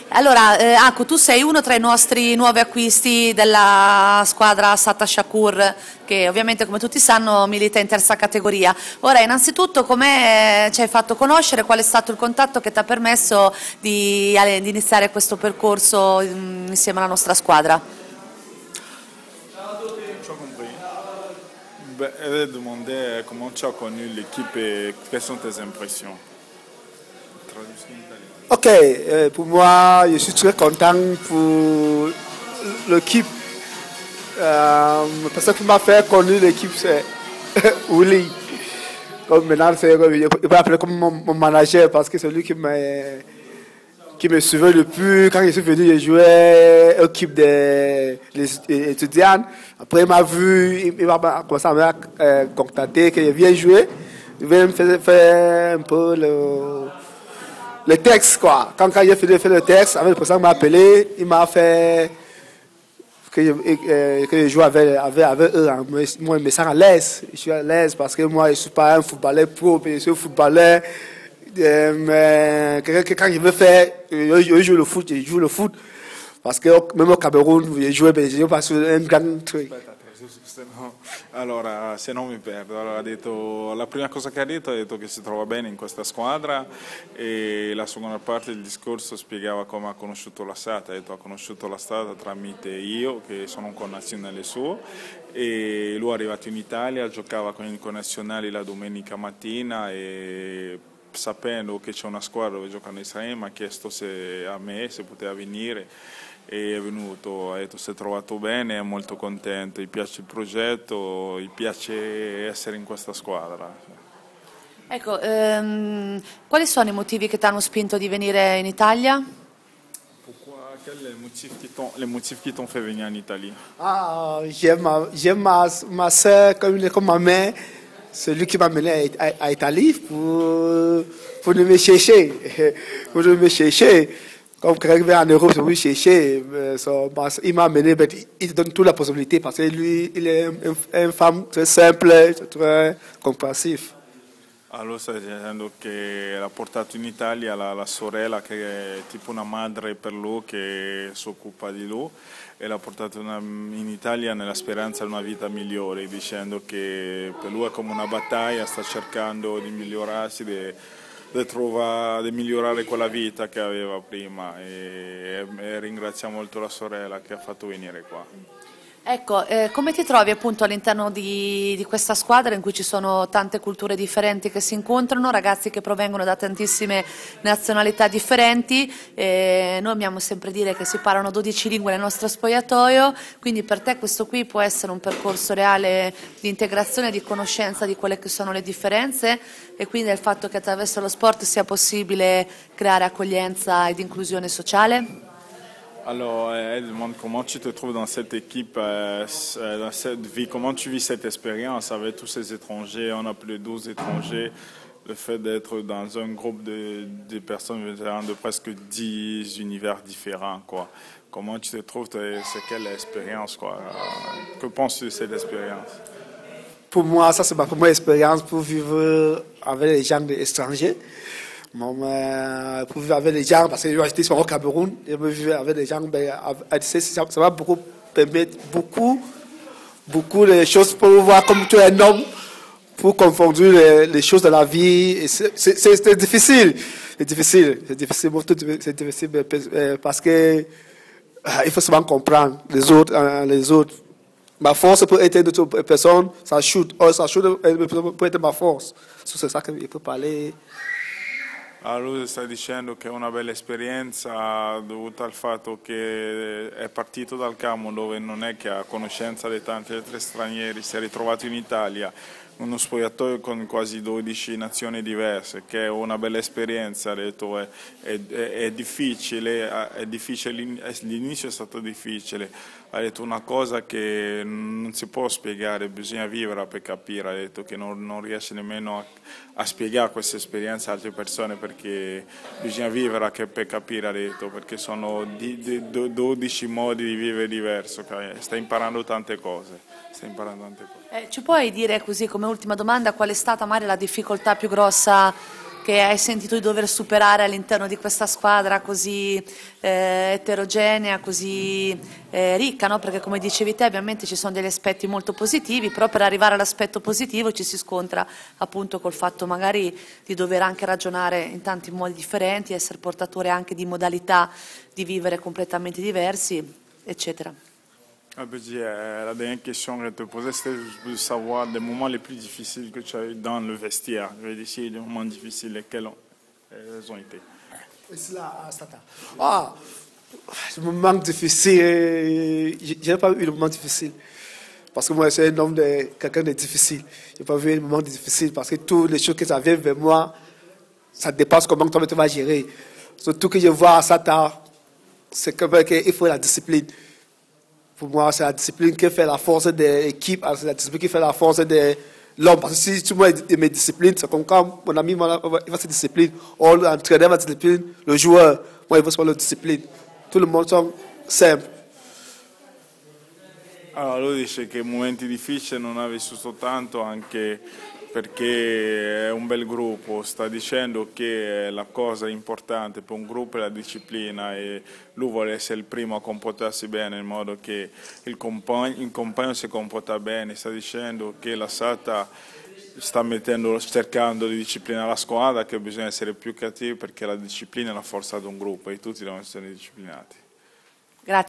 Allora, Aku, tu sei uno tra i nostri nuovi acquisti della squadra Sata Shakur, che ovviamente come tutti sanno milita in terza categoria. Ora, innanzitutto, come ci hai fatto conoscere, qual è stato il contatto che ti ha permesso di iniziare questo percorso insieme alla nostra squadra? Tu as compris. Ben, elle demandait comment tu as connu l'équipe et quelles sont tes impressions. Traduction italienne. Ok, pour moi, je suis très content pour l'équipe. Parce que qui m'a fait connaître l'équipe, c'est Uli. Comme maintenant, je peux appeler comme mon manager parce que c'est lui qui me suivait le plus. Quand je suis venu, je jouais l'équipe des étudiants. Après, il m'a vu, il m'a commencé à me contacter que je viens jouer. Il vient me faire un peu le texte, quoi. Quand j'ai fini de faire le texte, avec le président m'a appelé, il m'a fait que je joue avec eux. Moi, je me sens à l'aise. Je suis à l'aise parce que moi, je ne suis pas un footballeur pro, je suis un footballeur. Mais quand je veux faire, je joue le foot, je joue le foot. Parce que même au Cameroun, je joue pas sur un grand truc. Allora, se no mi perdo. Allora, la prima cosa che ha detto che si trova bene in questa squadra, e la seconda parte del discorso spiegava come ha conosciuto la Sata. Ha detto ha conosciuto la Sata tramite io, che sono un connazionale suo, e lui è arrivato in Italia, giocava con i connazionali la domenica mattina e sapendo che c'è una squadra dove giocano Israele mi ha chiesto a me se poteva venire. E è venuto, ha detto si è trovato bene, è molto contento, gli piace il progetto, gli piace essere in questa squadra. Ecco, quali sono i motivi che ti hanno spinto di venire in Italia? Quels les motifs qui t'ont fait venir en Italie? Ah, j'aime ma soeur comme ma mère. C'est lui qui m'a mené à Italie pour me chercher. Pour me chercher. Comme quelqu'un vient en Europe, je veux chercher. Il m'a amené, il te donne toute la possibilité parce que lui, il est une femme très simple, très compréhensive. Allora stai dicendo che l'ha portato in Italia la sorella che è tipo una madre per lui che si occupa di lui e l'ha portato in Italia nella speranza di una vita migliore, dicendo che per lui è come una battaglia, sta cercando di migliorarsi, di migliorare quella vita che aveva prima e ringrazia molto la sorella che ha fatto venire qua. Ecco, come ti trovi appunto all'interno di questa squadra in cui ci sono tante culture differenti che si incontrano, ragazzi che provengono da tantissime nazionalità differenti, noi amiamo sempre dire che si parlano 12 lingue nel nostro spogliatoio, quindi per te questo qui può essere un percorso reale di integrazione e di conoscenza di quelle che sono le differenze e quindi del fatto che attraverso lo sport sia possibile creare accoglienza ed inclusione sociale? Alors, elle demande comment tu te trouves dans cette équipe, dans cette vie, comment tu vis cette expérience avec tous ces étrangers, on a plus de 12 étrangers, le fait d'être dans un groupe de personnes venant de presque 10 univers différents, quoi. Comment tu te trouves, c'est quelle expérience, quoi? Que penses-tu de cette expérience? Pour moi, ça c'est ma première expérience pour vivre avec les gens étrangers. Pour vivre avec les gens, parce que j'étais souvent au Cameroun, et me vivre avec les gens, ça va beaucoup permettre beaucoup de choses pour voir comme tu es un homme, pour confondre les choses de la vie. C'est difficile, c'est difficile parce que il faut souvent comprendre les autres. Ma force peut être d'autres personnes, ça shoot peut être ma force. C'est ça que je peux parler. Allora lui sta dicendo che è una bella esperienza dovuta al fatto che è partito dal Camerun dove non è che ha conoscenza di tanti altri stranieri, si è ritrovato in Italia, uno spogliatoio con quasi 12 nazioni diverse, che è una bella esperienza, ha detto è difficile, l'inizio è stato difficile, ha detto una cosa che non si può spiegare, bisogna vivere per capire, ha detto che non riesce nemmeno a spiegare questa esperienza a altre persone perché bisogna vivere per capire, ha detto, perché sono 12 modi di vivere diversi, sta imparando tante cose. Ci puoi dire così come ultima domanda qual è stata magari la difficoltà più grossa che hai sentito di dover superare all'interno di questa squadra così eterogenea, così ricca, no? Perché come dicevi te ovviamente ci sono degli aspetti molto positivi, però per arrivare all'aspetto positivo ci si scontra appunto col fatto magari di dover anche ragionare in tanti modi differenti, essere portatore anche di modalità di vivere completamente diversi, eccetera. La dernière question que je te posais, c'était de savoir des moments les plus difficiles que tu as eu dans le vestiaire. Je vais essayer des moments difficiles, lesquels elles ont été. Le moment difficile, je n'ai pas eu le moment difficile. Parce que moi, je suis un homme de quelqu'un de difficile. Je n'ai pas vu le moment difficile parce que toutes les choses que ça vient vers moi, ça dépasse comment toi tu vas gérer. Surtout que je vois à Sata, c'est qu'il faut la discipline. Pour moi, c'est la discipline qui fait la force de l'équipe, c'est la discipline qui fait la force de l'homme. Parce que si tout le monde me discipline, c'est comme quand mon ami il va se discipline, ou l'entraîneur va se discipline, le joueur, moi, il faut se faire la discipline. Tout le monde sont simples. Allora, lui dice che momenti difficili non ha vissuto tanto anche perché è un bel gruppo, sta dicendo che la cosa importante per un gruppo è la disciplina e lui vuole essere il primo a comportarsi bene in modo che il compagno si comporta bene, sta dicendo che la Sata sta cercando di disciplinare la squadra, che bisogna essere più cattivi perché la disciplina è la forza di un gruppo e tutti devono essere disciplinati. Grazie.